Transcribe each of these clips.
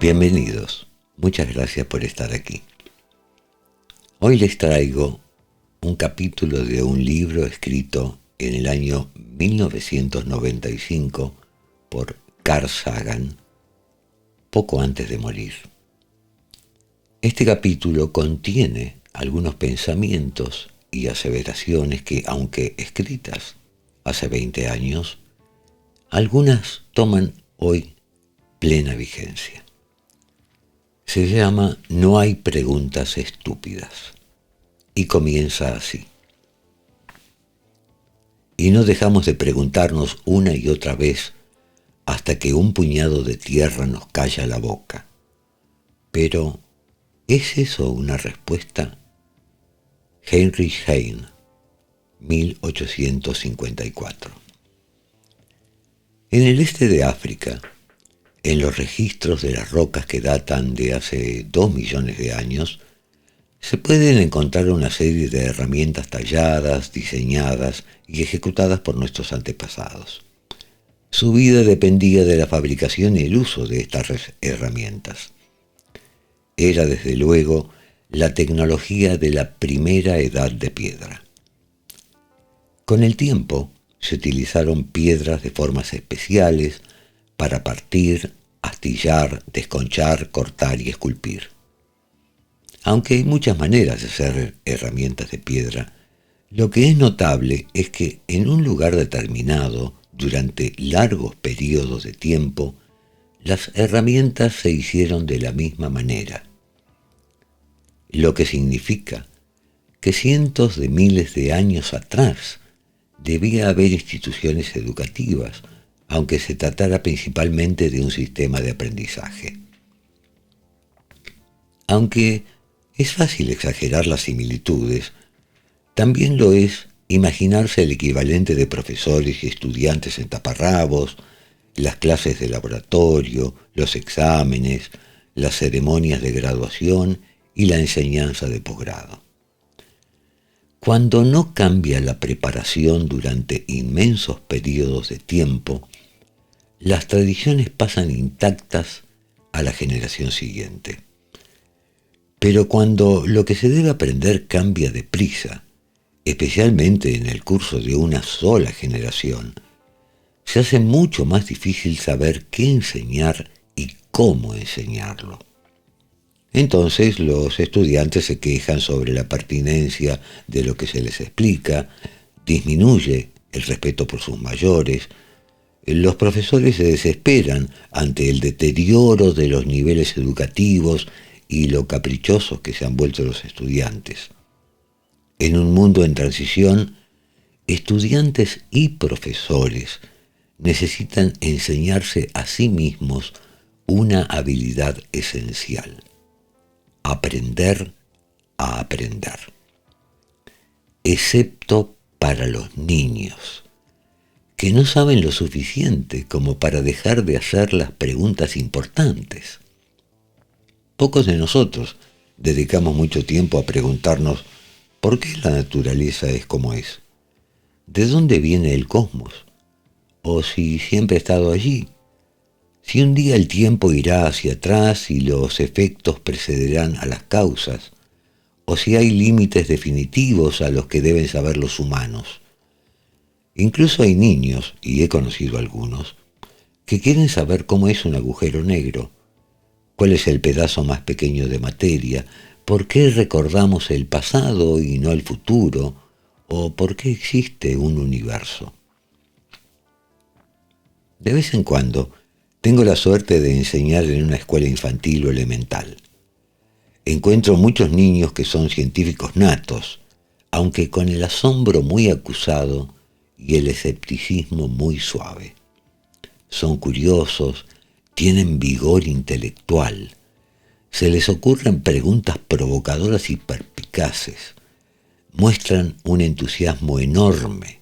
Bienvenidos, muchas gracias por estar aquí. Hoy les traigo un capítulo de un libro escrito en el año 1995 por Carl Sagan, poco antes de morir. Este capítulo contiene algunos pensamientos y aseveraciones que, aunque escritas hace 20 años, algunas toman hoy plena vigencia. Se llama No hay preguntas estúpidas y comienza así. Y no dejamos de preguntarnos una y otra vez hasta que un puñado de tierra nos calla la boca. Pero, ¿es eso una respuesta? Heinrich Heine, 1854. En el este de África, en los registros de las rocas que datan de hace 2 millones de años, se pueden encontrar una serie de herramientas talladas, diseñadas y ejecutadas por nuestros antepasados. Su vida dependía de la fabricación y el uso de estas herramientas. Era, desde luego, la tecnología de la primera edad de piedra. Con el tiempo, se utilizaron piedras de formas especiales para partir, astillar, desconchar, cortar y esculpir. Aunque hay muchas maneras de hacer herramientas de piedra, lo que es notable es que en un lugar determinado, durante largos periodos de tiempo, las herramientas se hicieron de la misma manera, lo que significa que cientos de miles de años atrás debía haber instituciones educativas, aunque se tratara principalmente de un sistema de aprendizaje. Aunque es fácil exagerar las similitudes, también lo es imaginarse el equivalente de profesores y estudiantes en taparrabos, las clases de laboratorio, los exámenes, las ceremonias de graduación y la enseñanza de posgrado. Cuando no cambia la preparación durante inmensos periodos de tiempo, las tradiciones pasan intactas a la generación siguiente. Pero cuando lo que se debe aprender cambia deprisa, especialmente en el curso de una sola generación, se hace mucho más difícil saber qué enseñar y cómo enseñarlo. Entonces los estudiantes se quejan sobre la pertinencia de lo que se les explica, disminuye el respeto por sus mayores, los profesores se desesperan ante el deterioro de los niveles educativos y lo caprichosos que se han vuelto los estudiantes. En un mundo en transición, estudiantes y profesores necesitan enseñarse a sí mismos una habilidad esencial: aprender a aprender. Excepto para los niños, que no saben lo suficiente como para dejar de hacer las preguntas importantes. Pocos de nosotros dedicamos mucho tiempo a preguntarnos ¿por qué la naturaleza es como es? ¿De dónde viene el cosmos? ¿O si siempre ha estado allí? Si un día el tiempo irá hacia atrás y los efectos precederán a las causas, o si hay límites definitivos a los que deben saber los humanos. Incluso hay niños, y he conocido algunos, que quieren saber cómo es un agujero negro, cuál es el pedazo más pequeño de materia, por qué recordamos el pasado y no el futuro, o por qué existe un universo. De vez en cuando, tengo la suerte de enseñar en una escuela infantil o elemental. Encuentro muchos niños que son científicos natos, aunque con el asombro muy acusado y el escepticismo muy suave. Son curiosos, tienen vigor intelectual, se les ocurren preguntas provocadoras y perspicaces, muestran un entusiasmo enorme,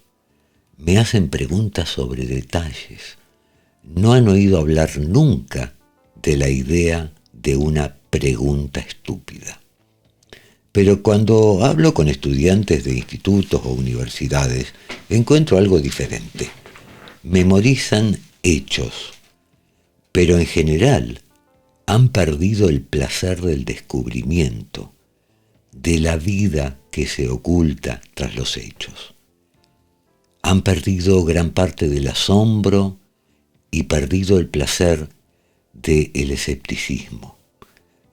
me hacen preguntas sobre detalles. No han oído hablar nunca de la idea de una pregunta estúpida. Pero cuando hablo con estudiantes de institutos o universidades, encuentro algo diferente. Memorizan hechos, pero en general han perdido el placer del descubrimiento, de la vida que se oculta tras los hechos. Han perdido gran parte del asombro y perdido el placer del escepticismo.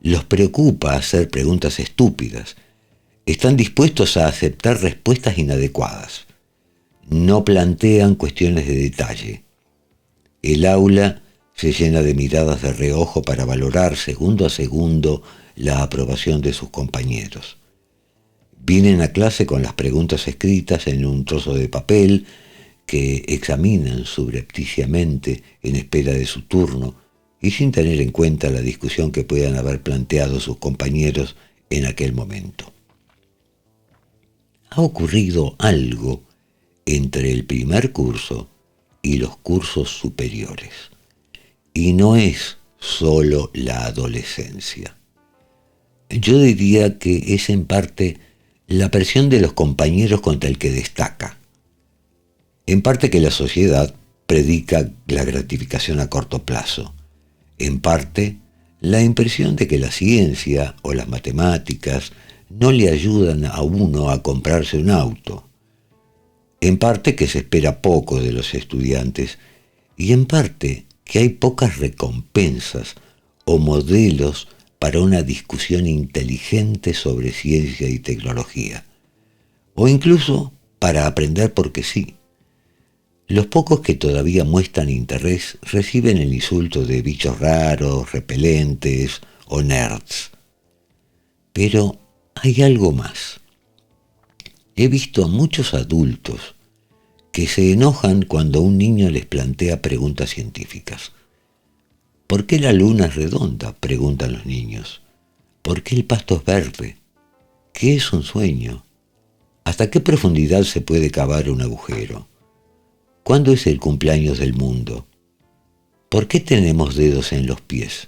Los preocupa hacer preguntas estúpidas. Están dispuestos a aceptar respuestas inadecuadas. No plantean cuestiones de detalle. El aula se llena de miradas de reojo para valorar segundo a segundo la aprobación de sus compañeros. Vienen a clase con las preguntas escritas en un trozo de papel que examinan subrepticiamente en espera de su turno y sin tener en cuenta la discusión que puedan haber planteado sus compañeros en aquel momento. Ha ocurrido algo entre el primer curso y los cursos superiores. Y no es solo la adolescencia. Yo diría que es en parte la presión de los compañeros contra el que destaca. En parte que la sociedad predica la gratificación a corto plazo. En parte la impresión de que la ciencia o las matemáticas no le ayudan a uno a comprarse un auto. En parte que se espera poco de los estudiantes y en parte que hay pocas recompensas o modelos para una discusión inteligente sobre ciencia y tecnología, o incluso para aprender porque sí. Los pocos que todavía muestran interés reciben el insulto de bichos raros, repelentes o nerds. Pero hay algo más. He visto a muchos adultos que se enojan cuando un niño les plantea preguntas científicas. ¿Por qué la luna es redonda?, preguntan los niños. ¿Por qué el pasto es verde? ¿Qué es un sueño? ¿Hasta qué profundidad se puede cavar un agujero? ¿Cuándo es el cumpleaños del mundo? ¿Por qué tenemos dedos en los pies?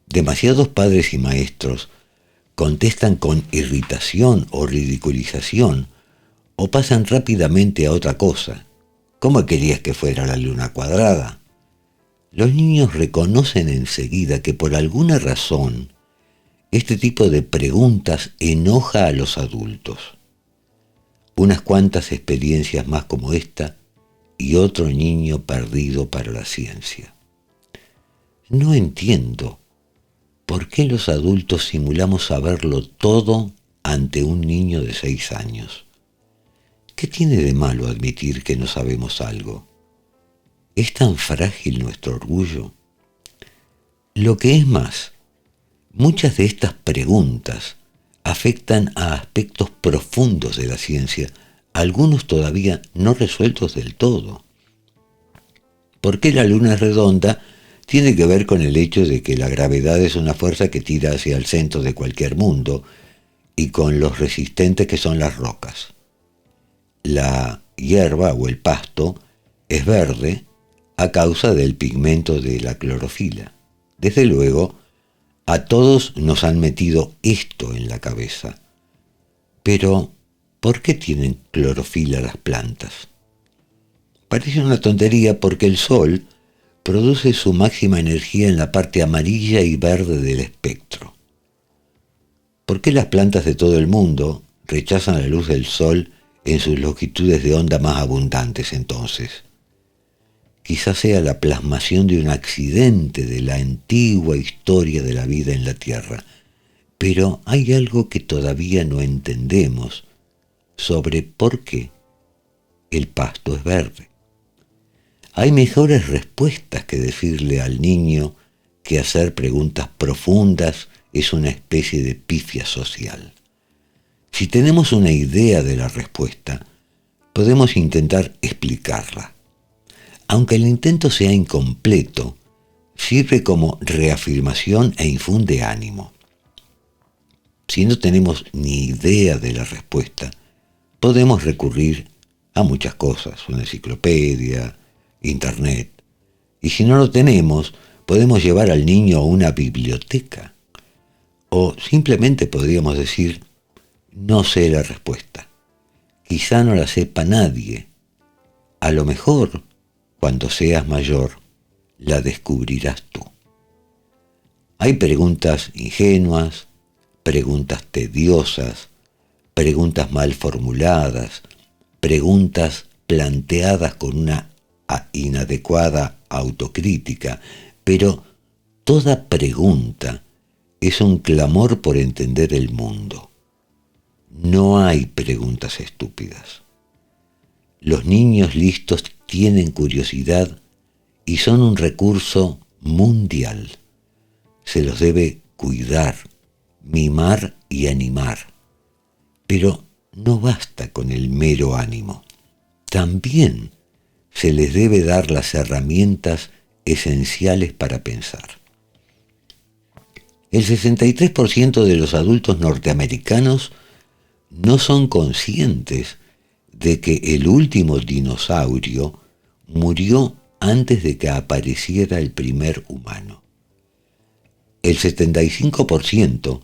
Demasiados padres y maestros contestan con irritación o ridiculización o pasan rápidamente a otra cosa. ¿Cómo querías que fuera la luna cuadrada? Los niños reconocen enseguida que por alguna razón este tipo de preguntas enoja a los adultos. Unas cuantas experiencias más como esta y otro niño perdido para la ciencia. No entiendo por qué los adultos simulamos saberlo todo ante un niño de 6 años. ¿Qué tiene de malo admitir que no sabemos algo? ¿Es tan frágil nuestro orgullo? Lo que es más, muchas de estas preguntas afectan a aspectos profundos de la ciencia, algunos todavía no resueltos del todo. ¿Por qué la luna es redonda? Tiene que ver con el hecho de que la gravedad es una fuerza que tira hacia el centro de cualquier mundo y con los resistentes que son las rocas. La hierba o el pasto es verde a causa del pigmento de la clorofila. Desde luego, a todos nos han metido esto en la cabeza. Pero, ¿por qué tienen clorofila las plantas? Parece una tontería porque el sol produce su máxima energía en la parte amarilla y verde del espectro. ¿Por qué las plantas de todo el mundo rechazan la luz del sol en sus longitudes de onda más abundantes entonces? Quizás sea la plasmación de un accidente de la antigua historia de la vida en la Tierra, pero hay algo que todavía no entendemos sobre por qué el pasto es verde. Hay mejores respuestas que decirle al niño que hacer preguntas profundas es una especie de pifia social. Si tenemos una idea de la respuesta, podemos intentar explicarla. Aunque el intento sea incompleto, sirve como reafirmación e infunde ánimo. Si no tenemos ni idea de la respuesta, podemos recurrir a muchas cosas, una enciclopedia, internet. Y si no lo tenemos, podemos llevar al niño a una biblioteca. O simplemente podríamos decir, no sé la respuesta. Quizá no la sepa nadie. A lo mejor, cuando seas mayor, la descubrirás tú. Hay preguntas ingenuas, preguntas tediosas, preguntas mal formuladas, preguntas planteadas con una inadecuada autocrítica, pero toda pregunta es un clamor por entender el mundo. No hay preguntas estúpidas. Los niños listos tienen curiosidad y son un recurso mundial. Se los debe cuidar, mimar y animar. Pero no basta con el mero ánimo. También se les debe dar las herramientas esenciales para pensar. El 63% de los adultos norteamericanos no son conscientes de que el último dinosaurio murió antes de que apareciera el primer humano. El 75%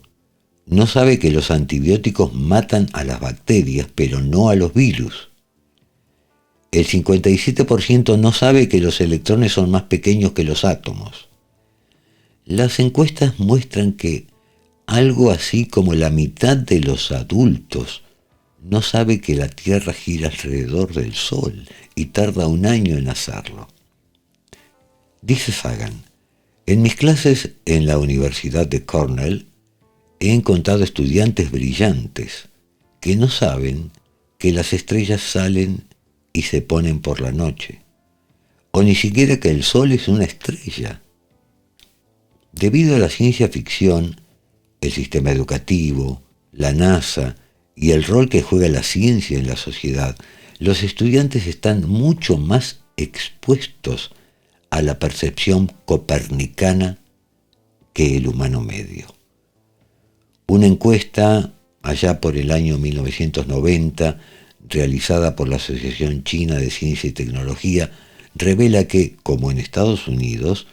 no sabe que los antibióticos matan a las bacterias, pero no a los virus. El 57% no sabe que los electrones son más pequeños que los átomos. Las encuestas muestran que algo así como la mitad de los adultos no sabe que la Tierra gira alrededor del Sol y tarda un año en hacerlo. Dice Sagan: en mis clases en la Universidad de Cornell he encontrado estudiantes brillantes que no saben que las estrellas salen y se ponen por la noche, o ni siquiera que el Sol es una estrella. Debido a la ciencia ficción, el sistema educativo, la NASA y el rol que juega la ciencia en la sociedad, los estudiantes están mucho más expuestos a la percepción copernicana que el humano medio. Una encuesta allá por el año 1990, realizada por la Asociación China de Ciencia y Tecnología, revela que, como en Estados Unidos,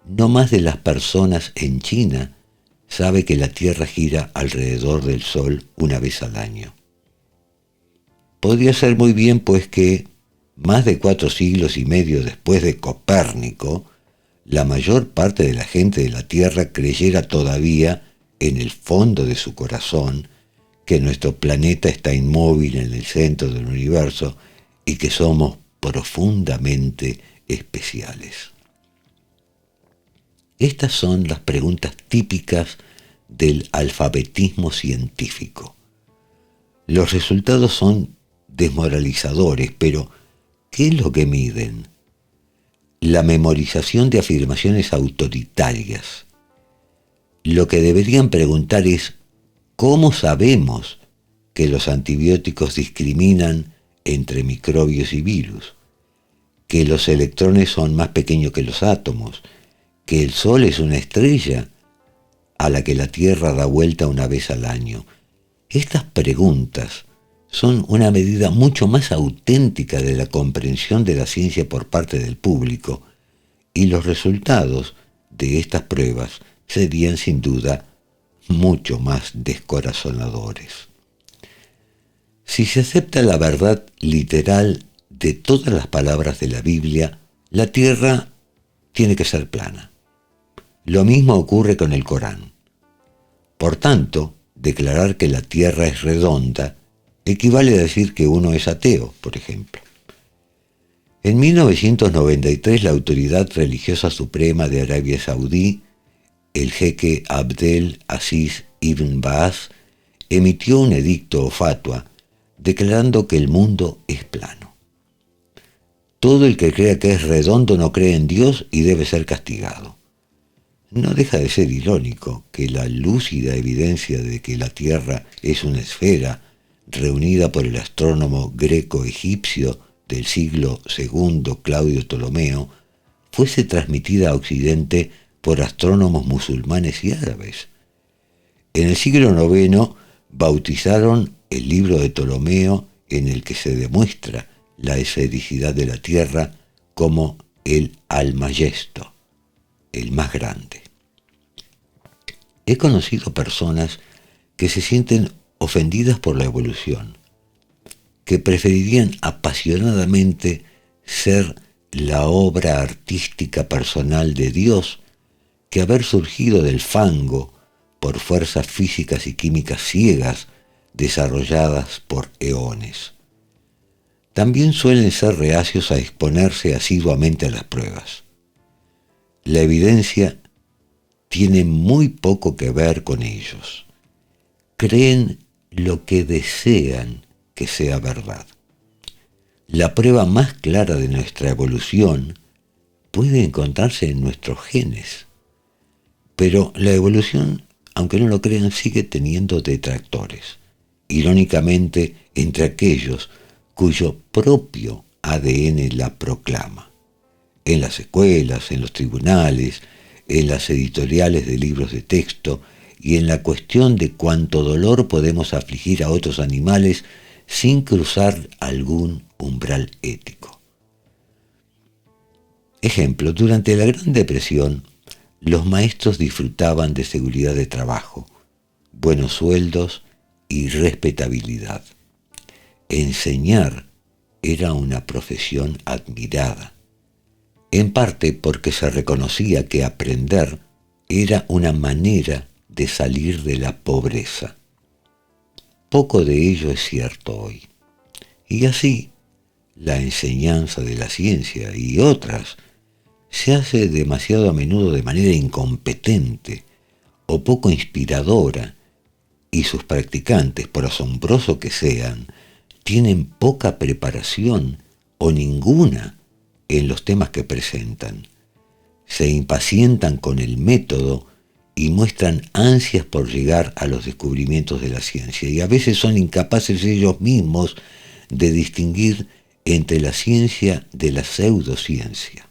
no más de las personas en China sabe que la Tierra gira alrededor del Sol una vez al año. Podría ser muy bien, pues, que más de 4 siglos y medio después de Copérnico, la mayor parte de la gente de la Tierra creyera todavía, en el fondo de su corazón, que nuestro planeta está inmóvil en el centro del universo y que somos profundamente especiales. Estas son las preguntas típicas del alfabetismo científico. Los resultados son desmoralizadores, pero ¿qué es lo que miden? La memorización de afirmaciones autoritarias. Lo que deberían preguntar es: ¿cómo sabemos que los antibióticos discriminan entre microbios y virus? Que los electrones son más pequeños que los átomos, que el Sol es una estrella a la que la Tierra da vuelta una vez al año. Estas preguntas son una medida mucho más auténtica de la comprensión de la ciencia por parte del público, y los resultados de estas pruebas serían sin duda mucho más descorazonadores. Si se acepta la verdad literal de todas las palabras de la Biblia, la Tierra tiene que ser plana. Lo mismo ocurre con el Corán. Por tanto, declarar que la Tierra es redonda equivale a decir que uno es ateo, por ejemplo. En 1993, la autoridad religiosa suprema de Arabia Saudí, el jeque Abdel Aziz Ibn Baz, emitió un edicto o fatwa declarando que el mundo es plano. Todo el que crea que es redondo no cree en Dios y debe ser castigado. No deja de ser irónico que la lúcida evidencia de que la Tierra es una esfera, reunida por el astrónomo greco-egipcio del siglo II Claudio Ptolomeo, fuese transmitida a Occidente por astrónomos musulmanes y árabes. En el siglo IX bautizaron el libro de Ptolomeo, en el que se demuestra la esfericidad de la Tierra, como el Almagesto, el más grande. He conocido personas que se sienten ofendidas por la evolución, que preferirían apasionadamente ser la obra artística personal de Dios que haber surgido del fango por fuerzas físicas y químicas ciegas desarrolladas por eones. También suelen ser reacios a exponerse asiduamente a las pruebas. La evidencia tiene muy poco que ver con ellos. Creen lo que desean que sea verdad. La prueba más clara de nuestra evolución puede encontrarse en nuestros genes. Pero la evolución, aunque no lo crean, sigue teniendo detractores. Irónicamente, entre aquellos cuyo propio ADN la proclama. En las escuelas, en los tribunales, en las editoriales de libros de texto y en la cuestión de cuánto dolor podemos afligir a otros animales sin cruzar algún umbral ético. Ejemplo, durante la Gran Depresión, los maestros disfrutaban de seguridad de trabajo, buenos sueldos y respetabilidad. Enseñar era una profesión admirada, en parte porque se reconocía que aprender era una manera de salir de la pobreza. Poco de ello es cierto hoy. Y así, la enseñanza de la ciencia y otras se hace demasiado a menudo de manera incompetente o poco inspiradora, y sus practicantes, por asombroso que sean, tienen poca preparación o ninguna en los temas que presentan. Se impacientan con el método y muestran ansias por llegar a los descubrimientos de la ciencia, y a veces son incapaces ellos mismos de distinguir entre la ciencia de la pseudociencia.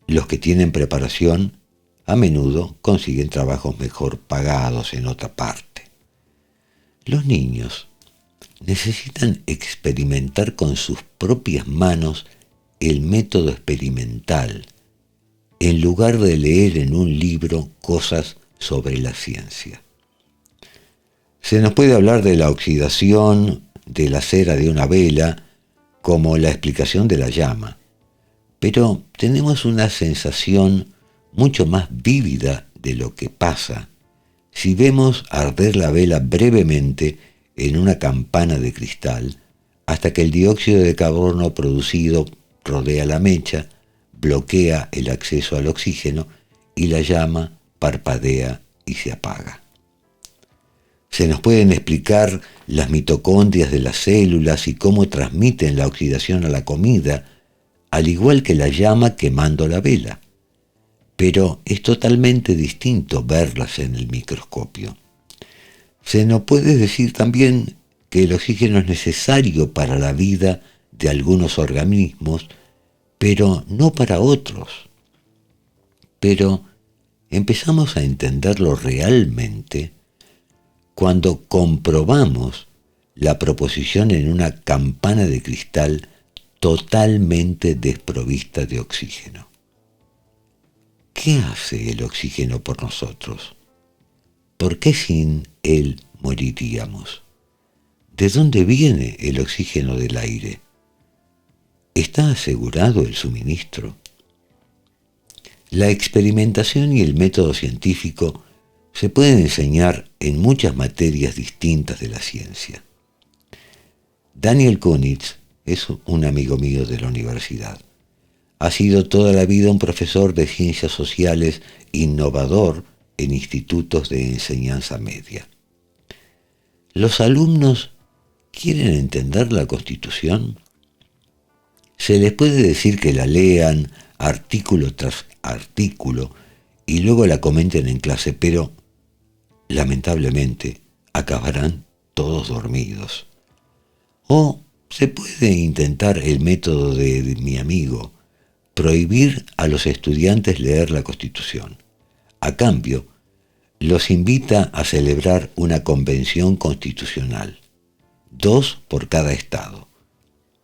Los que tienen preparación a menudo consiguen trabajos mejor pagados en otra parte. Los niños necesitan experimentar con sus propias manos el método experimental, en lugar de leer en un libro cosas sobre la ciencia. Se nos puede hablar de la oxidación de la cera de una vela como la explicación de la llama, pero tenemos una sensación mucho más vívida de lo que pasa si vemos arder la vela brevemente en una campana de cristal hasta que el dióxido de carbono producido rodea la mecha, bloquea el acceso al oxígeno y la llama parpadea y se apaga. Se nos pueden explicar las mitocondrias de las células y cómo transmiten la oxidación a la comida, al igual que la llama quemando la vela. Pero es totalmente distinto verlas en el microscopio. Se nos puede decir también que el oxígeno es necesario para la vida de algunos organismos, pero no para otros. Pero empezamos a entenderlo realmente cuando comprobamos la proposición en una campana de cristal totalmente desprovista de oxígeno. ¿Qué hace el oxígeno por nosotros? ¿Por qué sin él moriríamos? ¿De dónde viene el oxígeno del aire? ¿Está asegurado el suministro? La experimentación y el método científico se pueden enseñar en muchas materias distintas de la ciencia. Daniel Kunitz es un amigo mío de la universidad. Ha sido toda la vida un profesor de ciencias sociales innovador en institutos de enseñanza media. ¿Los alumnos quieren entender la Constitución? Se les puede decir que la lean artículo tras artículo y luego la comenten en clase, pero lamentablemente acabarán todos dormidos. O se puede intentar el método de mi amigo, prohibir a los estudiantes leer la Constitución. A cambio, los invita a celebrar una convención constitucional, 2 por cada estado.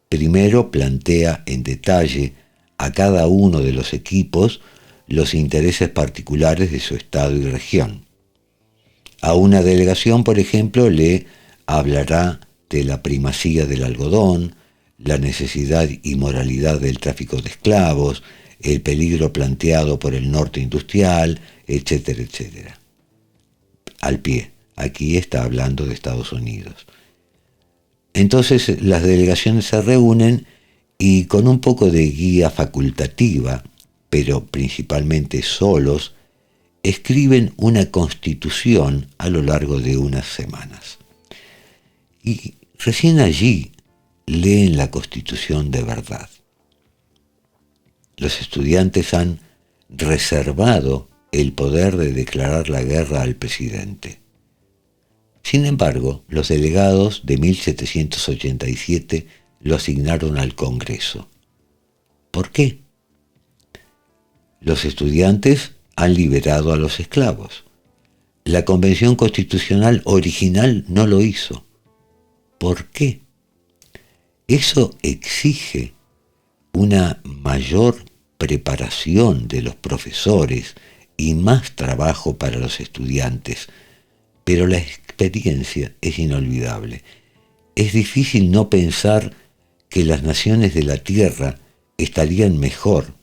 Primero plantea en detalle a cada uno de los equipos los intereses particulares de su estado y región. A una delegación, por ejemplo, le hablará de la primacía del algodón, la necesidad y moralidad del tráfico de esclavos, el peligro planteado por el norte industrial, etcétera, etcétera. Al pie, aquí está hablando de Estados Unidos. Entonces las delegaciones se reúnen y con un poco de guía facultativa, pero principalmente solos, escriben una constitución a lo largo de unas semanas. Y recién allí leen la constitución de verdad. Los estudiantes han reservado el poder de declarar la guerra al presidente. Sin embargo, los delegados de 1787 lo asignaron al Congreso. ¿Por qué? Los estudiantes han liberado a los esclavos. La Convención Constitucional original no lo hizo. ¿Por qué? Eso exige una mayor preparación de los profesores y más trabajo para los estudiantes, pero la experiencia es inolvidable. Es difícil no pensar que las naciones de la Tierra estarían mejor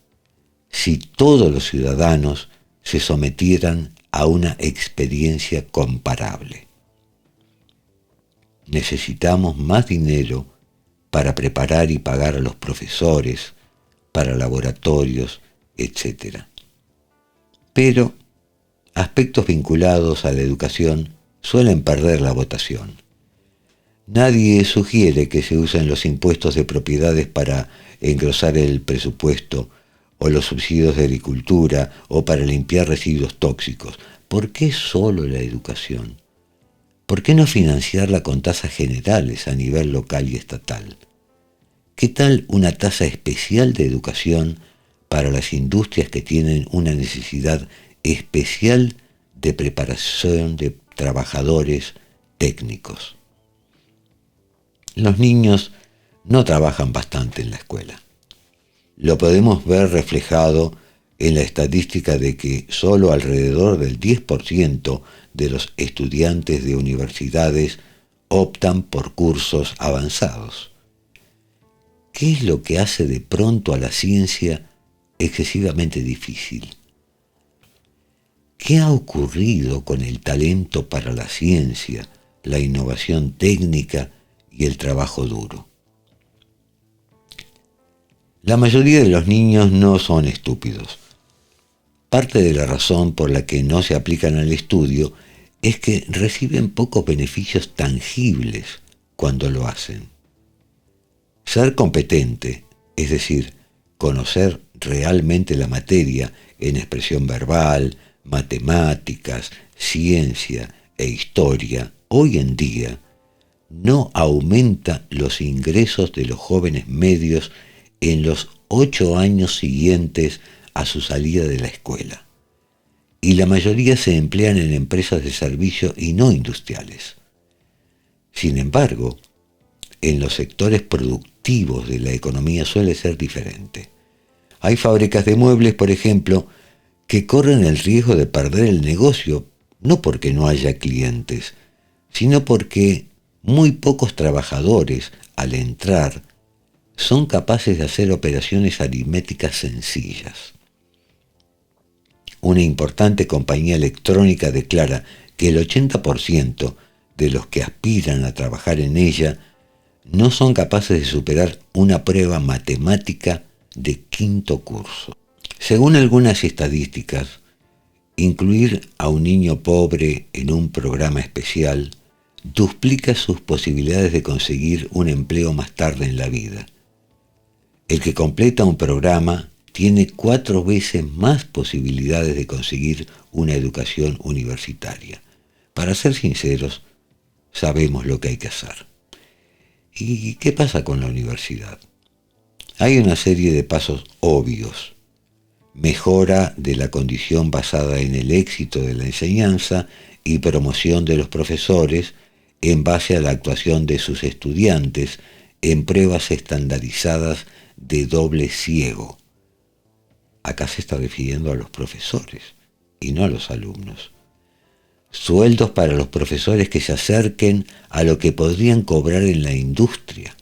si todos los ciudadanos se sometieran a una experiencia comparable. Necesitamos más dinero para preparar y pagar a los profesores, para laboratorios, etc. Pero aspectos vinculados a la educación suelen perder la votación. Nadie sugiere que se usen los impuestos de propiedades para engrosar el presupuesto, o los subsidios de agricultura, o para limpiar residuos tóxicos. ¿Por qué solo la educación? ¿Por qué no financiarla con tasas generales a nivel local y estatal? ¿Qué tal una tasa especial de educación para las industrias que tienen una necesidad especial de preparación de trabajadores técnicos? Los niños no trabajan bastante en la escuela. Lo podemos ver reflejado en la estadística de que solo alrededor del 10% de los estudiantes de universidades optan por cursos avanzados. ¿Qué es lo que hace de pronto a la ciencia excesivamente difícil? ¿Qué ha ocurrido con el talento para la ciencia, la innovación técnica y el trabajo duro? La mayoría de los niños no son estúpidos. Parte de la razón por la que no se aplican al estudio es que reciben pocos beneficios tangibles cuando lo hacen. Ser competente, es decir, conocer realmente la materia en expresión verbal, matemáticas, ciencia e historia, hoy en día, no aumenta los ingresos de los jóvenes medios en los 8 años siguientes a su salida de la escuela, y la mayoría se emplean en empresas de servicio y no industriales. Sin embargo, en los sectores productivos de la economía suele ser diferente. Hay fábricas de muebles, por ejemplo, que corren el riesgo de perder el negocio, no porque no haya clientes, sino porque muy pocos trabajadores, al entrar, son capaces de hacer operaciones aritméticas sencillas. Una importante compañía electrónica declara que el 80% de los que aspiran a trabajar en ella no son capaces de superar una prueba matemática de 5º curso. Según algunas estadísticas, incluir a un niño pobre en un programa especial duplica sus posibilidades de conseguir un empleo más tarde en la vida. El que completa un programa tiene 4 veces más posibilidades de conseguir una educación universitaria. Para ser sinceros, sabemos lo que hay que hacer. ¿Y qué pasa con la universidad? Hay una serie de pasos obvios. Mejora de la condición basada en el éxito de la enseñanza y promoción de los profesores en base a la actuación de sus estudiantes en pruebas estandarizadas de doble ciego. Acá se está refiriendo a los profesores y no a los alumnos. Sueldos para los profesores que se acerquen a lo que podrían cobrar en la industria.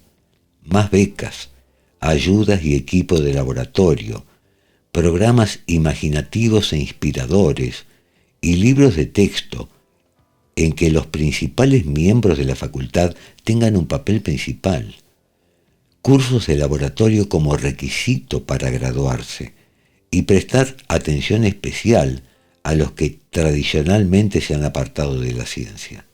Más becas, ayudas y equipo de laboratorio, programas imaginativos e inspiradores y libros de texto en que los principales miembros de la facultad tengan un papel principal, cursos de laboratorio como requisito para graduarse y prestar atención especial a los que tradicionalmente se han apartado de la ciencia.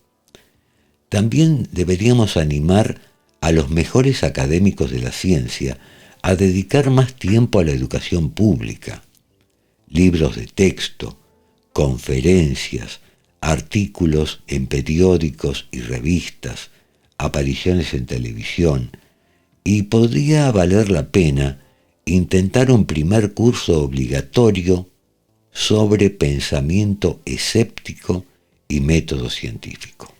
También deberíamos animar a los mejores académicos de la ciencia a dedicar más tiempo a la educación pública, libros de texto, conferencias, artículos en periódicos y revistas, apariciones en televisión, y podría valer la pena intentar un primer curso obligatorio sobre pensamiento escéptico y método científico.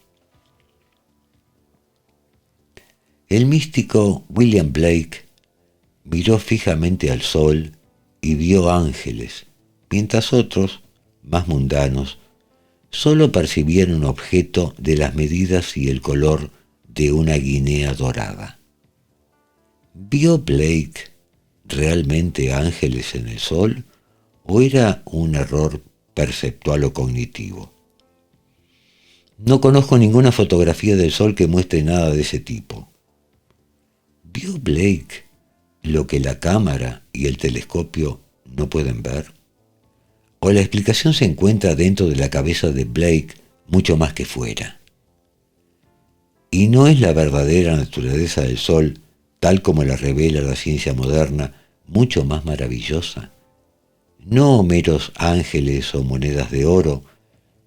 El místico William Blake miró fijamente al sol y vio ángeles, mientras otros, más mundanos, solo percibían un objeto de las medidas y el color de una guinea dorada. ¿Vio Blake realmente ángeles en el sol o era un error perceptual o cognitivo? No conozco ninguna fotografía del sol que muestre nada de ese tipo. ¿Vio Blake lo que la cámara y el telescopio no pueden ver? ¿O la explicación se encuentra dentro de la cabeza de Blake mucho más que fuera? ¿Y no es la verdadera naturaleza del sol, tal como la revela la ciencia moderna, mucho más maravillosa? No meros ángeles o monedas de oro,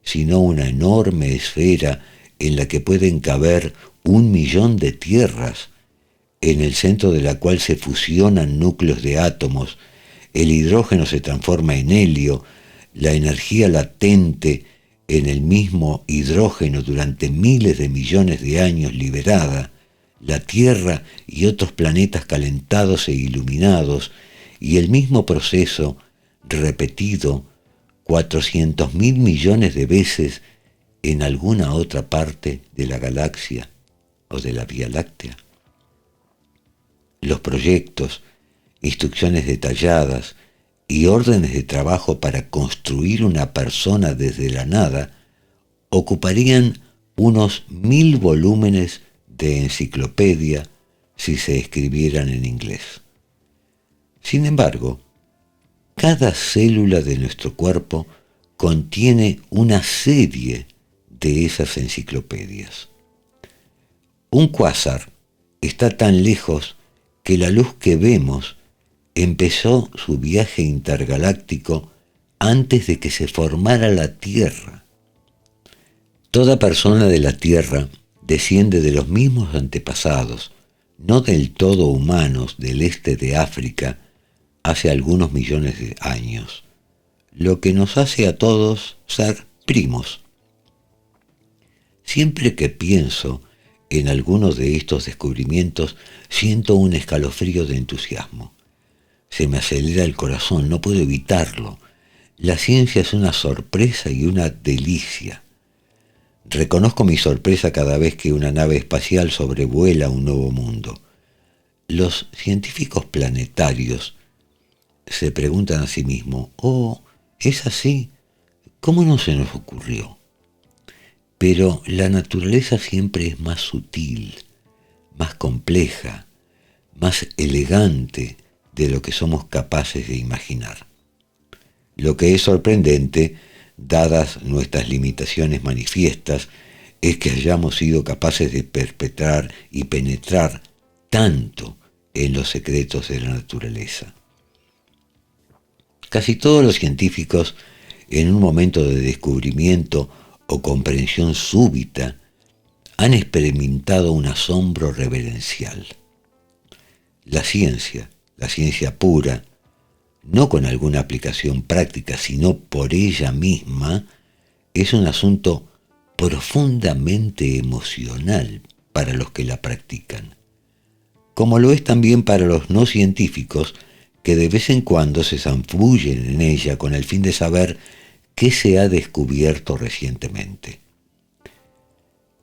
sino una enorme esfera en la que pueden caber 1.000.000 de tierras, en el centro de la cual se fusionan núcleos de átomos, el hidrógeno se transforma en helio, la energía latente en el mismo hidrógeno durante miles de millones de años liberada, la Tierra y otros planetas calentados e iluminados, y el mismo proceso repetido 400.000 millones de veces en alguna otra parte de la galaxia o de la Vía Láctea. Los proyectos, instrucciones detalladas y órdenes de trabajo para construir una persona desde la nada ocuparían unos 1.000 volúmenes de enciclopedia si se escribieran en inglés. Sin embargo, cada célula de nuestro cuerpo contiene una serie de esas enciclopedias. Un cuásar está tan lejos que la luz que vemos empezó su viaje intergaláctico antes de que se formara la Tierra. Toda persona de la Tierra desciende de los mismos antepasados, no del todo humanos, del este de África, hace algunos millones de años, lo que nos hace a todos ser primos. Siempre que pienso en alguno de estos descubrimientos, siento un escalofrío de entusiasmo. Se me acelera el corazón, no puedo evitarlo. La ciencia es una sorpresa y una delicia. Reconozco mi sorpresa cada vez que una nave espacial sobrevuela un nuevo mundo. Los científicos planetarios se preguntan a sí mismos, ¿es así? ¿Cómo no se nos ocurrió? Pero la naturaleza siempre es más sutil, más compleja, más elegante de lo que somos capaces de imaginar. Lo que es sorprendente, dadas nuestras limitaciones manifiestas, es que hayamos sido capaces de perpetrar y penetrar tanto en los secretos de la naturaleza. Casi todos los científicos, en un momento de descubrimiento o comprensión súbita, han experimentado un asombro reverencial. La ciencia pura, no con alguna aplicación práctica, sino por ella misma, es un asunto profundamente emocional para los que la practican, como lo es también para los no científicos que de vez en cuando se zambullen en ella con el fin de saber qué se ha descubierto recientemente.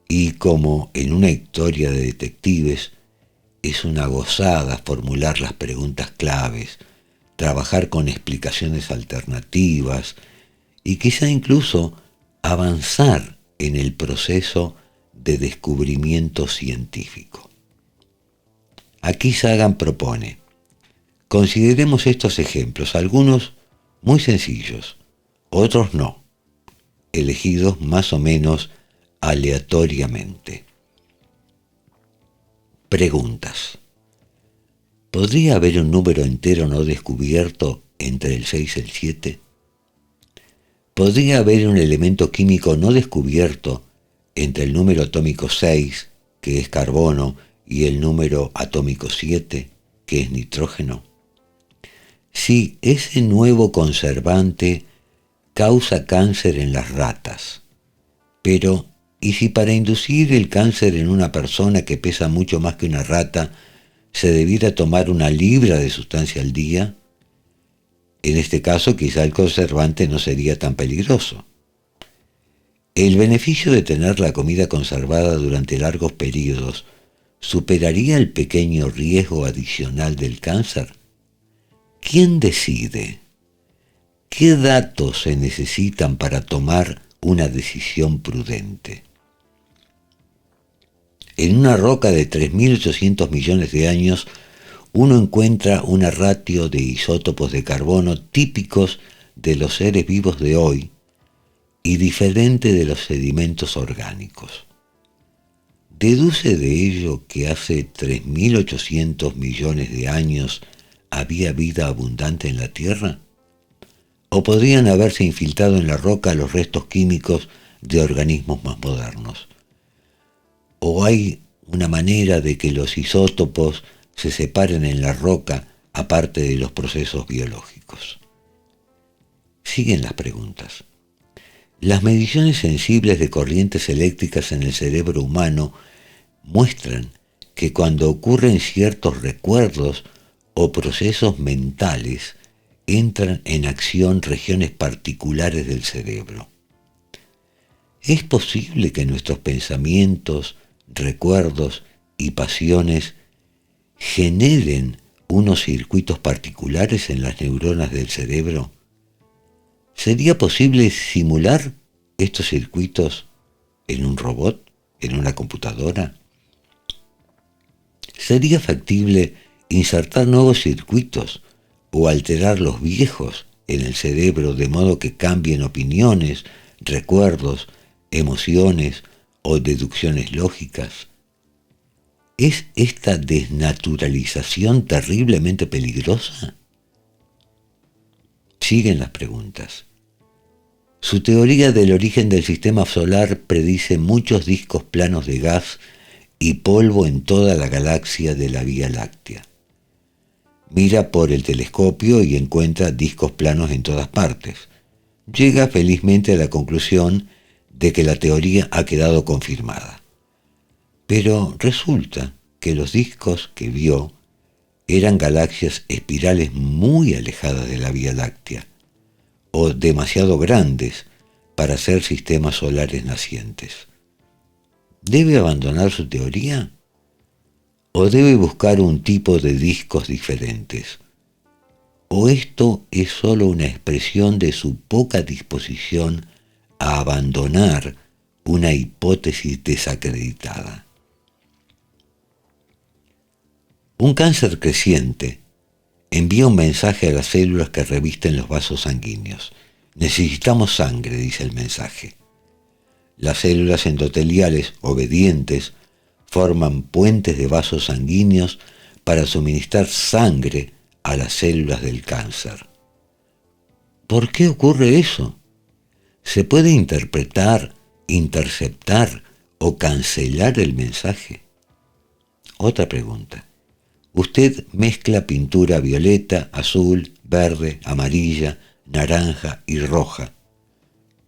Y como en una historia de detectives, es una gozada formular las preguntas claves, trabajar con explicaciones alternativas y quizá incluso avanzar en el proceso de descubrimiento científico. Aquí Sagan propone: consideremos estos ejemplos, algunos muy sencillos, otros no, elegidos más o menos aleatoriamente. Preguntas. ¿Podría haber un número entero no descubierto entre el 6 y el 7? ¿Podría haber un elemento químico no descubierto entre el número atómico 6, que es carbono, y el número atómico 7, que es nitrógeno? Si ese nuevo conservante causa cáncer en las ratas, pero ¿y si para inducir el cáncer en una persona que pesa mucho más que una rata se debiera tomar 1 libra de sustancia al día? En este caso quizá el conservante no sería tan peligroso. ¿El beneficio de tener la comida conservada durante largos periodos superaría el pequeño riesgo adicional del cáncer? ¿Quién decide? ¿Qué datos se necesitan para tomar una decisión prudente? En una roca de 3.800 millones de años, uno encuentra una ratio de isótopos de carbono típicos de los seres vivos de hoy y diferente de los sedimentos orgánicos. ¿Deduce de ello que hace 3.800 millones de años había vida abundante en la Tierra? ¿O podrían haberse infiltrado en la roca los restos químicos de organismos más modernos? ¿O hay una manera de que los isótopos se separen en la roca aparte de los procesos biológicos? Siguen las preguntas. Las mediciones sensibles de corrientes eléctricas en el cerebro humano muestran que cuando ocurren ciertos recuerdos o procesos mentales, entran en acción regiones particulares del cerebro. ¿Es posible que nuestros pensamientos, recuerdos y pasiones generen unos circuitos particulares en las neuronas del cerebro? ¿Sería posible simular estos circuitos en un robot, en una computadora? ¿Sería factible insertar nuevos circuitos o alterar los viejos en el cerebro de modo que cambien opiniones, recuerdos, emociones o deducciones lógicas? ¿Es esta desnaturalización terriblemente peligrosa? Siguen las preguntas. Su teoría del origen del sistema solar predice muchos discos planos de gas y polvo en toda la galaxia de la Vía Láctea. Mira por el telescopio y encuentra discos planos en todas partes. Llega felizmente a la conclusión de que la teoría ha quedado confirmada. Pero resulta que los discos que vio eran galaxias espirales muy alejadas de la Vía Láctea, o demasiado grandes para ser sistemas solares nacientes. ¿Debe abandonar su teoría? ¿O debe buscar un tipo de discos diferentes? ¿O esto es solo una expresión de su poca disposición a abandonar una hipótesis desacreditada? Un cáncer creciente envía un mensaje a las células que revisten los vasos sanguíneos. Necesitamos sangre, dice el mensaje. Las células endoteliales obedientes forman puentes de vasos sanguíneos para suministrar sangre a las células del cáncer. ¿Por qué ocurre eso? ¿Se puede interpretar, interceptar o cancelar el mensaje? Otra pregunta. Usted mezcla pintura violeta, azul, verde, amarilla, naranja y roja.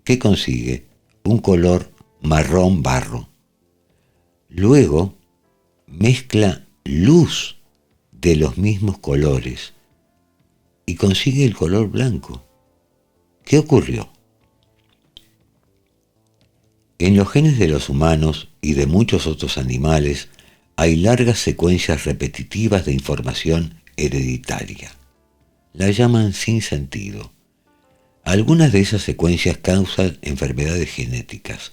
¿Qué consigue? Un color marrón barro. Luego mezcla luz de los mismos colores y consigue el color blanco. ¿Qué ocurrió? En los genes de los humanos y de muchos otros animales hay largas secuencias repetitivas de información hereditaria. la llaman sin sentido. Algunas de esas secuencias causan enfermedades genéticas.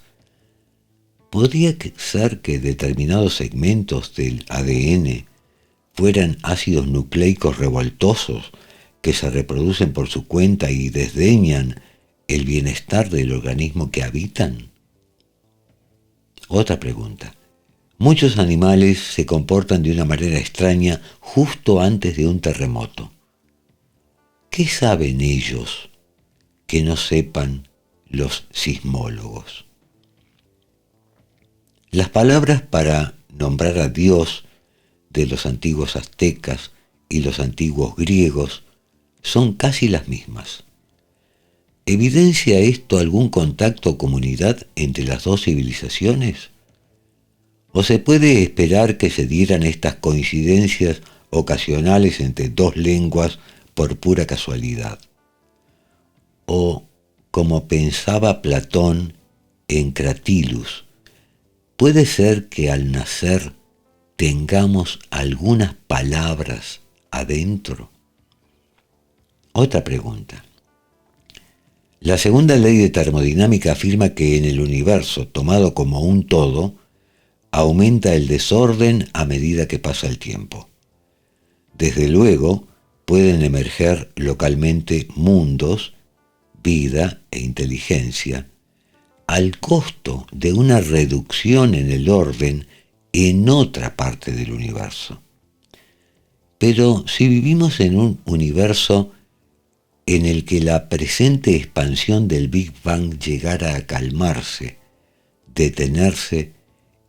¿Podría ser que determinados segmentos del ADN fueran ácidos nucleicos revoltosos que se reproducen por su cuenta y desdeñan el bienestar del organismo que habitan? Otra pregunta. Muchos animales se comportan de una manera extraña justo antes de un terremoto. ¿Qué saben ellos que no sepan los sismólogos? Las palabras para nombrar a Dios de los antiguos aztecas y los antiguos griegos son casi las mismas. ¿Evidencia esto algún contacto o comunidad entre las dos civilizaciones? ¿O se puede esperar que se dieran estas coincidencias ocasionales entre dos lenguas por pura casualidad? O, como pensaba Platón en Cratylus, ¿puede ser que al nacer tengamos algunas palabras adentro? Otra pregunta. La segunda ley de termodinámica afirma que en el universo, tomado como un todo, aumenta el desorden a medida que pasa el tiempo. Desde luego, pueden emerger localmente mundos, vida e inteligencia, al costo de una reducción en el orden en otra parte del universo. Pero si vivimos en un universo en el que la presente expansión del Big Bang llegara a calmarse, detenerse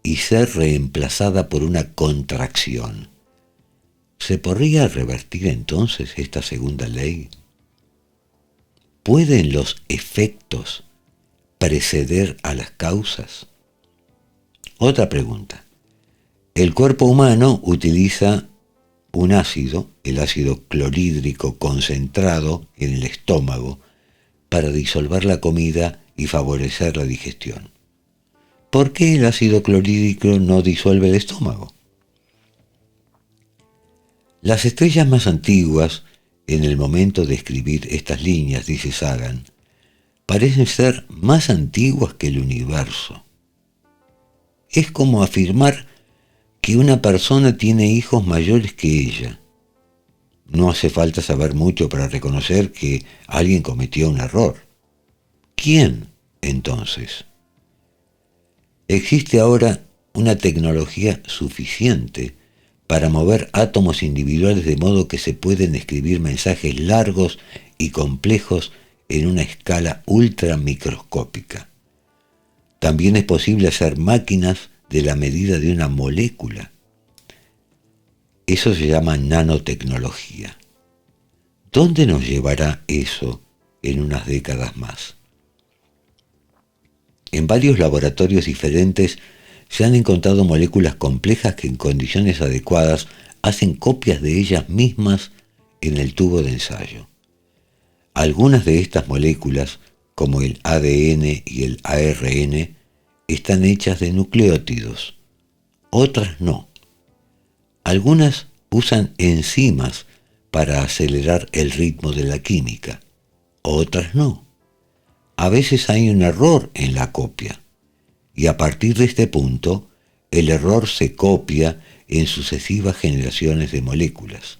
y ser reemplazada por una contracción, ¿se podría revertir entonces esta segunda ley? ¿Pueden los efectos preceder a las causas? Otra pregunta. El cuerpo humano utiliza un ácido, el ácido clorhídrico concentrado en el estómago, para disolver la comida y favorecer la digestión. ¿Por qué el ácido clorhídrico no disuelve el estómago? Las estrellas más antiguas, en el momento de escribir estas líneas, dice Sagan, parecen ser más antiguas que el universo. Es como afirmar que una persona tiene hijos mayores que ella. No hace falta saber mucho para reconocer que alguien cometió un error. ¿Quién, entonces? Existe ahora una tecnología suficiente para mover átomos individuales de modo que se pueden escribir mensajes largos y complejos en una escala ultramicroscópica. También es posible hacer máquinas de la medida de una molécula. Eso se llama nanotecnología. ¿Dónde nos llevará eso en unas décadas más? En varios laboratorios diferentes se han encontrado moléculas complejas que en condiciones adecuadas hacen copias de ellas mismas en el tubo de ensayo. Algunas de estas moléculas, como el ADN y el ARN, están hechas de nucleótidos, otras no. Algunas usan enzimas para acelerar el ritmo de la química, otras no. A veces hay un error en la copia, y a partir de este punto, el error se copia en sucesivas generaciones de moléculas.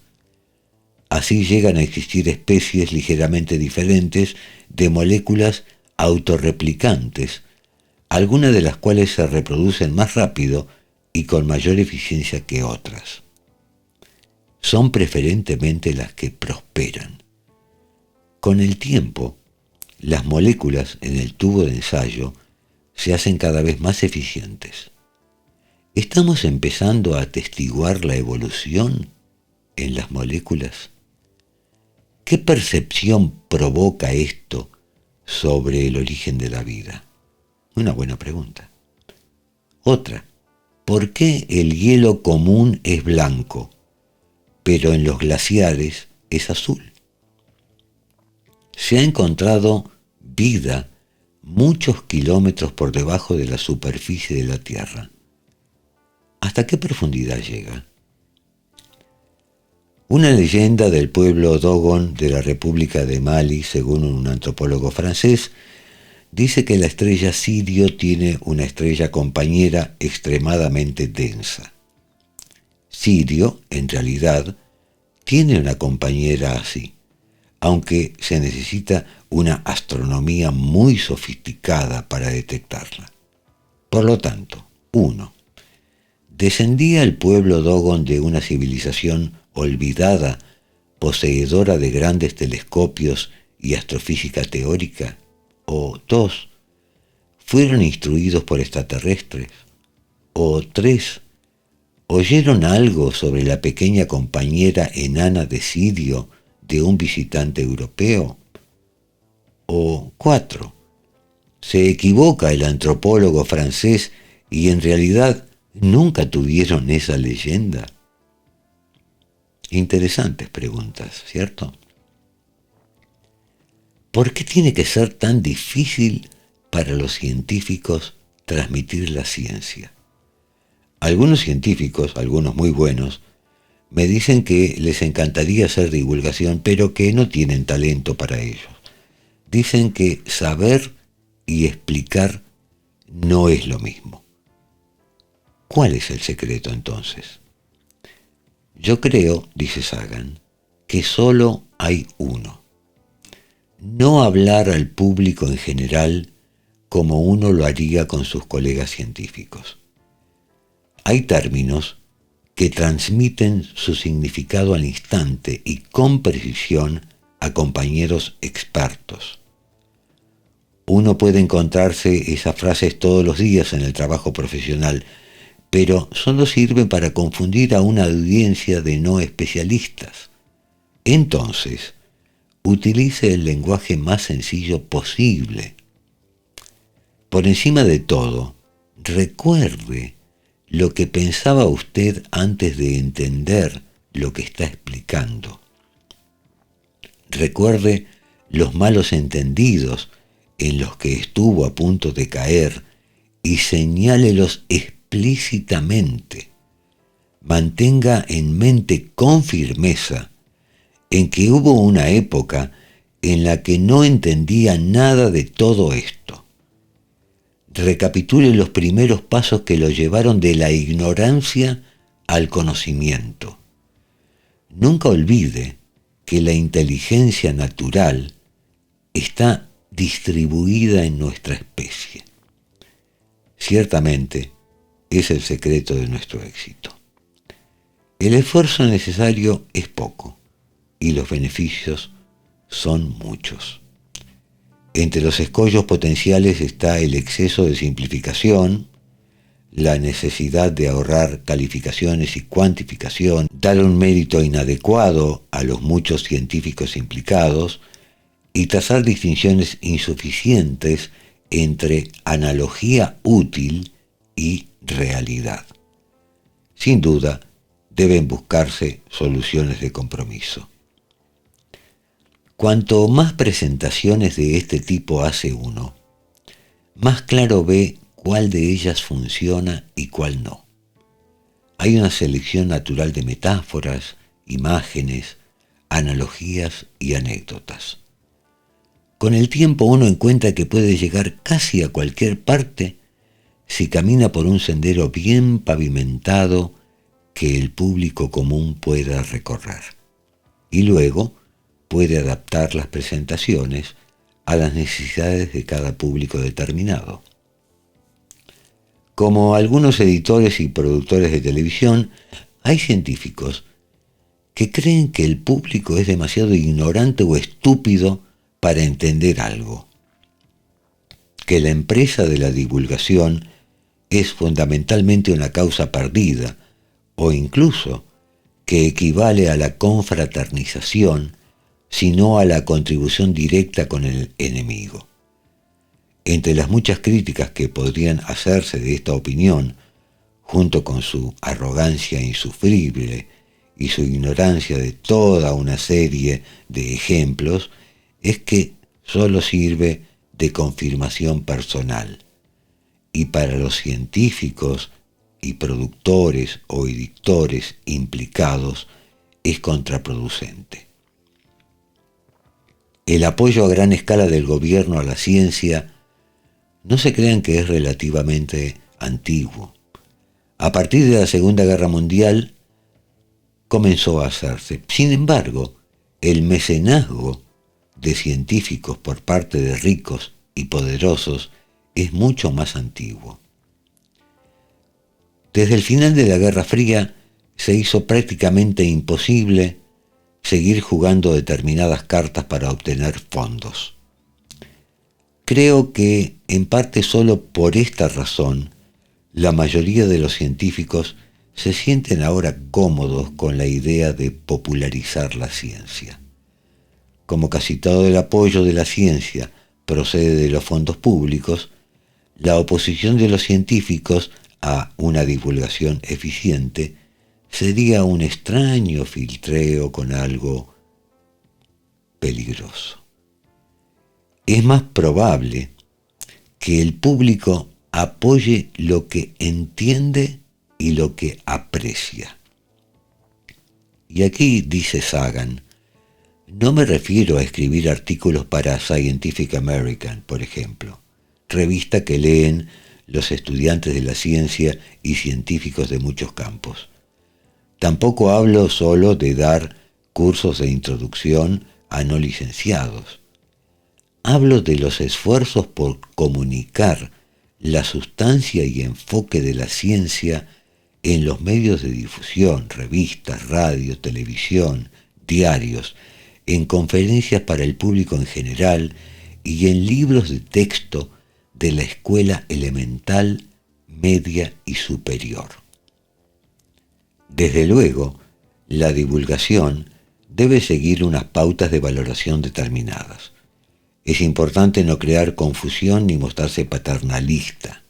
Así llegan a existir especies ligeramente diferentes de moléculas autorreplicantes, algunas de las cuales se reproducen más rápido y con mayor eficiencia que otras. Son preferentemente las que prosperan. Con el tiempo, las moléculas en el tubo de ensayo se hacen cada vez más eficientes. ¿Estamos empezando a atestiguar la evolución en las moléculas? ¿Qué percepción provoca esto sobre el origen de la vida? Una buena pregunta. Otra, ¿por qué el hielo común es blanco, pero en los glaciares es azul? Se ha encontrado vida muchos kilómetros por debajo de la superficie de la Tierra. ¿Hasta qué profundidad llega? Una leyenda del pueblo Dogon de la República de Mali, según un antropólogo francés, dice que la estrella Sirio tiene una estrella compañera extremadamente densa. Sirio, en realidad, tiene una compañera así, aunque se necesita una astronomía muy sofisticada para detectarla. Por lo tanto, 1. ¿Descendía el pueblo Dogon de una civilización olvidada, poseedora de grandes telescopios y astrofísica teórica? ¿O 2. ¿Fueron instruidos por extraterrestres? ¿O 3. ¿Oyeron algo sobre la pequeña compañera enana de Sirio de un visitante europeo? ¿O 4. ¿Se equivoca el antropólogo francés y en realidad nunca tuvieron esa leyenda? Interesantes preguntas, ¿cierto? ¿Por qué tiene que ser tan difícil para los científicos transmitir la ciencia? Algunos científicos, algunos muy buenos, me dicen que les encantaría hacer divulgación, pero que no tienen talento para ello. Dicen que saber y explicar no es lo mismo. ¿Cuál es el secreto entonces? Yo creo, dice Sagan, que solo hay uno. No hablar al público en general como uno lo haría con sus colegas científicos. Hay términos que transmiten su significado al instante y con precisión a compañeros expertos. Uno puede encontrarse esas frases todos los días en el trabajo profesional, pero solo sirven para confundir a una audiencia de no especialistas. Entonces, utilice el lenguaje más sencillo posible. Por encima de todo, recuerde lo que pensaba usted antes de entender lo que está explicando. Recuerde los malos entendidos en los que estuvo a punto de caer y señálelos explícitamente. Mantenga en mente con firmeza en que hubo una época en la que no entendía nada de todo esto. Recapitule los primeros pasos que lo llevaron de la ignorancia al conocimiento. Nunca olvide que la inteligencia natural está distribuida en nuestra especie. Ciertamente, es el secreto de nuestro éxito. El esfuerzo necesario es poco y los beneficios son muchos. Entre los escollos potenciales está el exceso de simplificación, la necesidad de ahorrar calificaciones y cuantificación, dar un mérito inadecuado a los muchos científicos implicados y trazar distinciones insuficientes entre analogía útil y realidad. Sin duda, deben buscarse soluciones de compromiso. Cuanto más presentaciones de este tipo hace uno, más claro ve cuál de ellas funciona y cuál no. Hay una selección natural de metáforas, imágenes, analogías y anécdotas. Con el tiempo uno encuentra que puede llegar casi a cualquier parte si camina por un sendero bien pavimentado que el público común pueda recorrer. Y luego puede adaptar las presentaciones a las necesidades de cada público determinado. Como algunos editores y productores de televisión, hay científicos que creen que el público es demasiado ignorante o estúpido para entender algo, que la empresa de la divulgación es fundamentalmente una causa perdida, o incluso que equivale a la confraternización, sino a la contribución directa con el enemigo. Entre las muchas críticas que podrían hacerse de esta opinión, junto con su arrogancia insufrible y su ignorancia de toda una serie de ejemplos, es que solo sirve de confirmación personal. Y para los científicos y productores o editores implicados, es contraproducente. El apoyo a gran escala del gobierno a la ciencia, no se crean que es relativamente antiguo. A partir de la Segunda Guerra Mundial comenzó a hacerse. Sin embargo, el mecenazgo de científicos por parte de ricos y poderosos es mucho más antiguo. Desde el final de la Guerra Fría se hizo prácticamente imposible seguir jugando determinadas cartas para obtener fondos. Creo que, en parte solo por esta razón, la mayoría de los científicos se sienten ahora cómodos con la idea de popularizar la ciencia. Como casi todo el apoyo de la ciencia procede de los fondos públicos, la oposición de los científicos a una divulgación eficiente sería un extraño filtreo con algo peligroso. Es más probable que el público apoye lo que entiende y lo que aprecia. Y aquí dice Sagan, no me refiero a escribir artículos para Scientific American, por ejemplo, revista que leen los estudiantes de la ciencia y científicos de muchos campos. Tampoco hablo solo de dar cursos de introducción a no licenciados. Hablo de los esfuerzos por comunicar la sustancia y enfoque de la ciencia en los medios de difusión, revistas, radio, televisión, diarios, en conferencias para el público en general y en libros de texto de la escuela elemental, media y superior. Desde luego, la divulgación debe seguir unas pautas de valoración determinadas. Es importante no crear confusión ni mostrarse paternalista.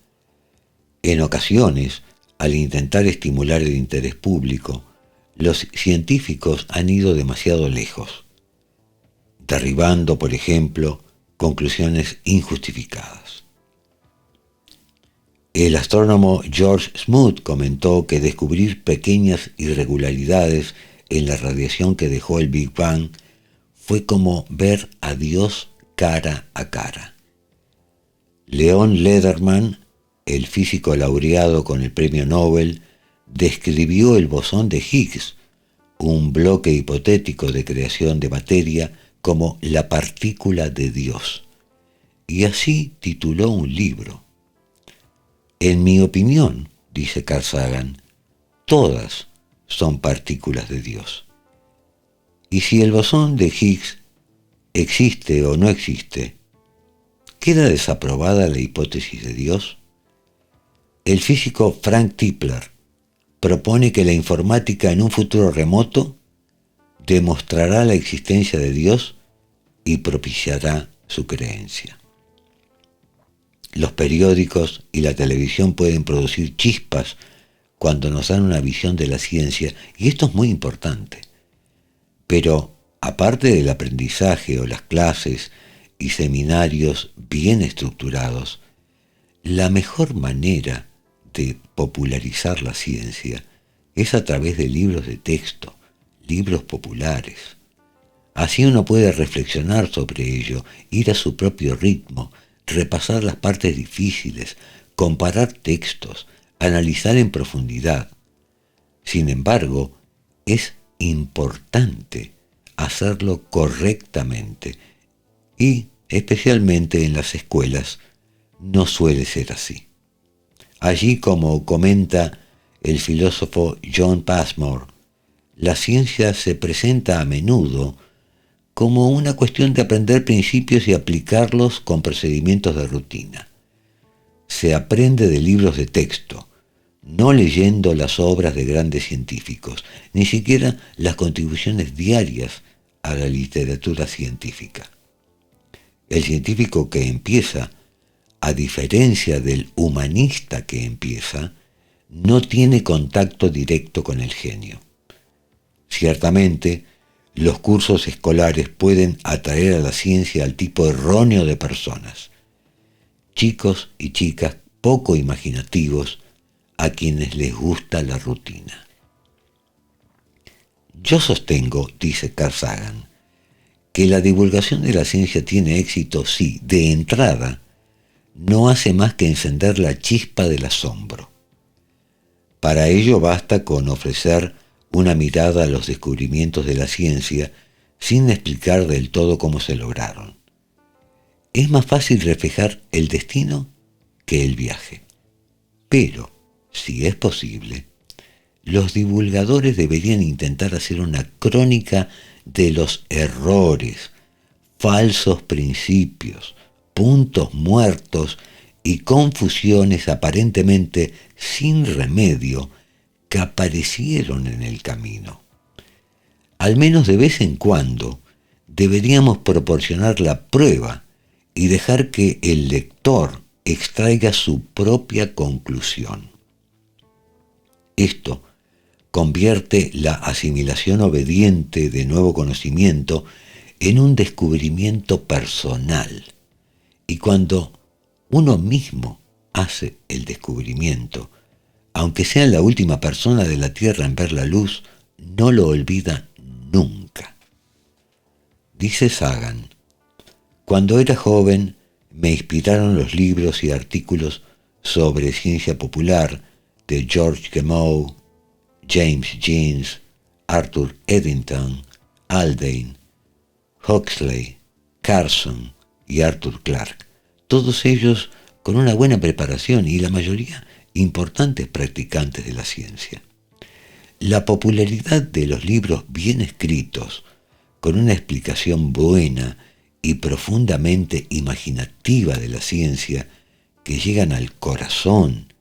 En ocasiones, al intentar estimular el interés público, los científicos han ido demasiado lejos, derribando, por ejemplo, conclusiones injustificadas. El astrónomo George Smoot comentó que descubrir pequeñas irregularidades en la radiación que dejó el Big Bang fue como ver a Dios cara a cara. Leon Lederman, el físico laureado con el premio Nobel, describió el bosón de Higgs, un bloque hipotético de creación de materia, como la partícula de Dios, y así tituló un libro. En mi opinión, dice Carl Sagan, todas son partículas de Dios. Y si el bosón de Higgs existe o no existe, ¿queda desaprobada la hipótesis de Dios? El físico Frank Tipler propone que la informática en un futuro remoto demostrará la existencia de Dios y propiciará su creencia. Los periódicos y la televisión pueden producir chispas cuando nos dan una visión de la ciencia, y esto es muy importante. Pero, aparte del aprendizaje o las clases y seminarios bien estructurados, la mejor manera de popularizar la ciencia es a través de libros de texto, libros populares. Así uno puede reflexionar sobre ello, ir a su propio ritmo, repasar las partes difíciles, comparar textos, analizar en profundidad. Sin embargo, es importante hacerlo correctamente y, especialmente en las escuelas, no suele ser así. Allí, como comenta el filósofo John Passmore, la ciencia se presenta a menudo como una cuestión de aprender principios y aplicarlos con procedimientos de rutina. Se aprende de libros de texto, no leyendo las obras de grandes científicos, ni siquiera las contribuciones diarias a la literatura científica. El científico que empieza, a diferencia del humanista que empieza, no tiene contacto directo con el genio. Ciertamente, los cursos escolares pueden atraer a la ciencia al tipo erróneo de personas, chicos y chicas poco imaginativos a quienes les gusta la rutina. Yo sostengo, dice Carl Sagan, que la divulgación de la ciencia tiene éxito si, de entrada, no hace más que encender la chispa del asombro. Para ello basta con ofrecer una mirada a los descubrimientos de la ciencia sin explicar del todo cómo se lograron. Es más fácil reflejar el destino que el viaje. Pero, si es posible, los divulgadores deberían intentar hacer una crónica de los errores, falsos principios, puntos muertos y confusiones aparentemente sin remedio que aparecieron en el camino. Al menos de vez en cuando deberíamos proporcionar la prueba y dejar que el lector extraiga su propia conclusión. Esto convierte la asimilación obediente de nuevo conocimiento en un descubrimiento personal. Y cuando uno mismo hace el descubrimiento, aunque sea la última persona de la Tierra en ver la luz, no lo olvida nunca. Dice Sagan, cuando era joven me inspiraron los libros y artículos sobre ciencia popular de George Gamow, James Jeans, Arthur Eddington, Haldane, Huxley, Carson y Arthur Clarke, todos ellos con una buena preparación y la mayoría importantes practicantes de la ciencia. La popularidad de los libros bien escritos, con una explicación buena y profundamente imaginativa de la ciencia, que llegan al corazón,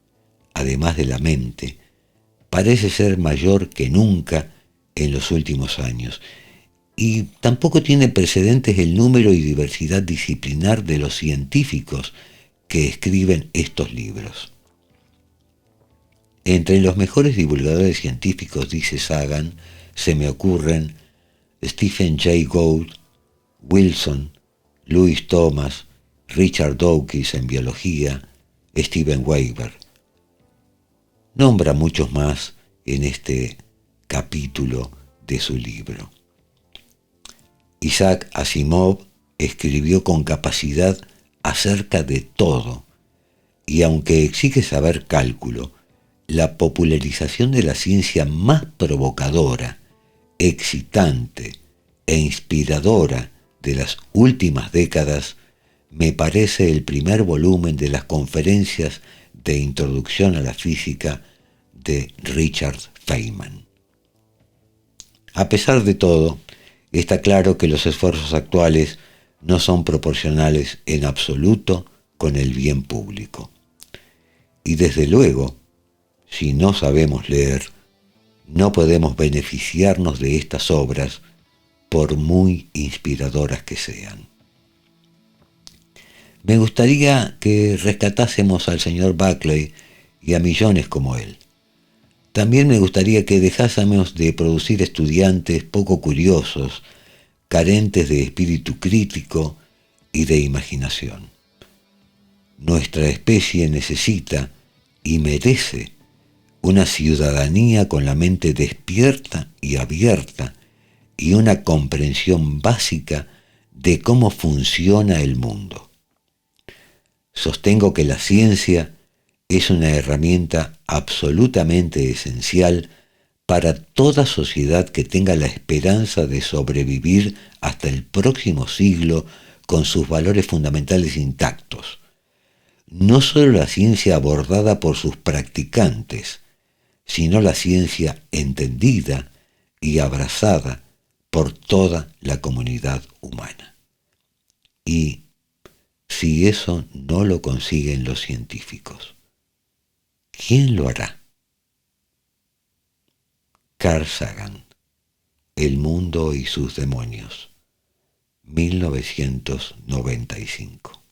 además de la mente, parece ser mayor que nunca en los últimos años. Y tampoco tiene precedentes el número y diversidad disciplinar de los científicos que escriben estos libros. Entre los mejores divulgadores científicos, dice Sagan, se me ocurren Stephen Jay Gould, Wilson, Lewis Thomas, Richard Dawkins en biología, Steven Weber. Nombra muchos más en este capítulo de su libro. Isaac Asimov escribió con capacidad acerca de todo, y aunque exige saber cálculo, la popularización de la ciencia más provocadora, excitante e inspiradora de las últimas décadas me parece el primer volumen de las conferencias de introducción a la física de Richard Feynman. A pesar de todo, está claro que los esfuerzos actuales no son proporcionales en absoluto con el bien público. Y desde luego, si no sabemos leer, no podemos beneficiarnos de estas obras por muy inspiradoras que sean. Me gustaría que rescatásemos al señor Buckley y a millones como él. También me gustaría que dejásemos de producir estudiantes poco curiosos, carentes de espíritu crítico y de imaginación. Nuestra especie necesita y merece una ciudadanía con la mente despierta y abierta y una comprensión básica de cómo funciona el mundo. Sostengo que la ciencia es una herramienta absolutamente esencial para toda sociedad que tenga la esperanza de sobrevivir hasta el próximo siglo con sus valores fundamentales intactos. No solo la ciencia abordada por sus practicantes, sino la ciencia entendida y abrazada por toda la comunidad humana. Y si eso no lo consiguen los científicos, ¿quién lo hará? Carl Sagan, El mundo y sus demonios, 1995.